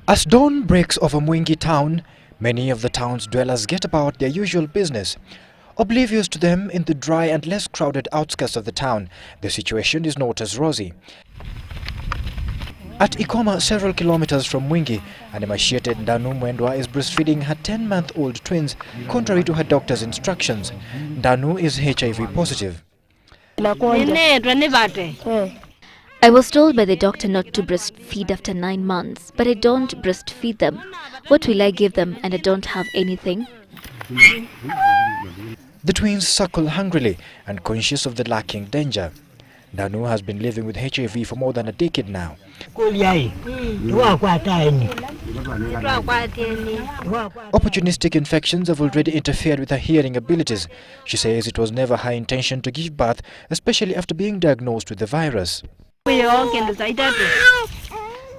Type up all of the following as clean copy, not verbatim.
As dawn breaks over Mwingi town, many of the town's dwellers get about their usual business. Oblivious to them in the dry and less crowded outskirts of the town, the situation is not as rosy. At Ikoma, several kilometers from Mwingi, an emaciated Ndanu Mwendwa is breastfeeding her 10-month-old twins, contrary to her doctor's instructions. Ndanu is HIV positive. I was told by the doctor not to breastfeed after 9 months, but I don't breastfeed them. What will I give them and I don't have anything? The twins suckle hungrily and conscious of the lurking danger. Ndanu has been living with HIV for more than a decade now. Opportunistic infections have already interfered with her hearing abilities. She says it was never her intention to give birth, especially after being diagnosed with the virus.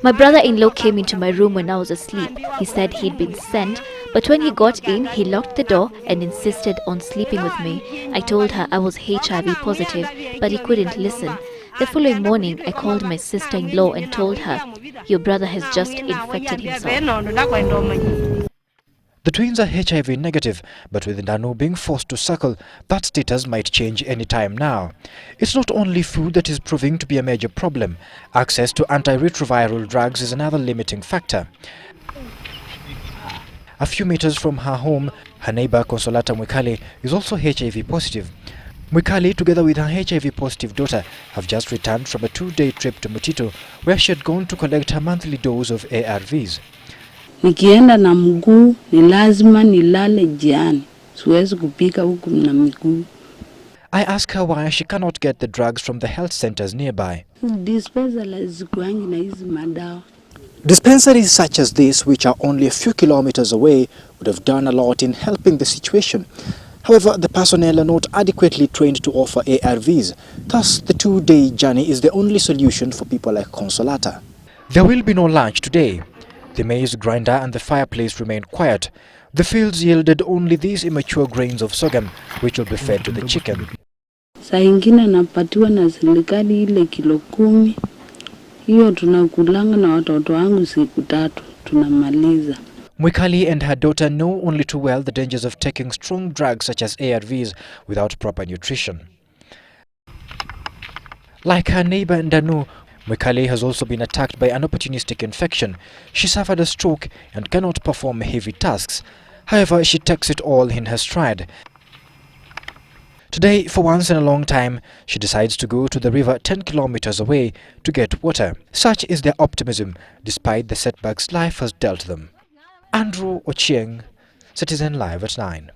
My brother-in-law came into my room when I was asleep. He said he'd been sent, but when he got in, he locked the door and insisted on sleeping with me. I told her I was HIV positive, but he couldn't listen. The following morning, I called my sister-in-law and told her, "Your brother has just infected himself." The twins are HIV negative, but with Ndanu being forced to suckle, that status might change any time now. It's not only food that is proving to be a major problem. Access to anti-retroviral drugs is another limiting factor. A few meters from her home, her neighbor Consolata Mwikali is also HIV positive. Mwikali, together with her HIV positive daughter, have just returned from a 2-day trip to Mutito, where she had gone to collect her monthly dose of ARVs. Nikienda na mguu ni lazima nilale jiani. Siwezi kupika huku na miguu. I ask her why she cannot get the drugs from the health centers nearby. Dispensaries such as this, which are only a few kilometers away, would have done a lot in helping the situation. However, the personnel are not adequately trained to offer ARVs. Thus, the 2-day journey is the only solution for people like Consolata. There will be no lunch today. The maize grinder and the fireplace remain quiet. The fields yielded only these immature grains of sorghum, which will be fed to the chicken. Saa ingine napatiwa na serikali ile kilo 10. Hiyo tunakulanga na watoto wangu siku 3 tunamaliza. Mwikali and her daughter know only too well the dangers of taking strong drugs such as ARVs without proper nutrition. Like her neighbor Ndanu, Mwikali has also been attacked by an opportunistic infection. She suffered a stroke and cannot perform heavy tasks. However, she takes it all in her stride. Today, for once in a long time, she decides to go to the river 10 kilometers away to get water. Such is their optimism, despite the setbacks life has dealt them. Andrew Ochieng, Citizen Live at 9.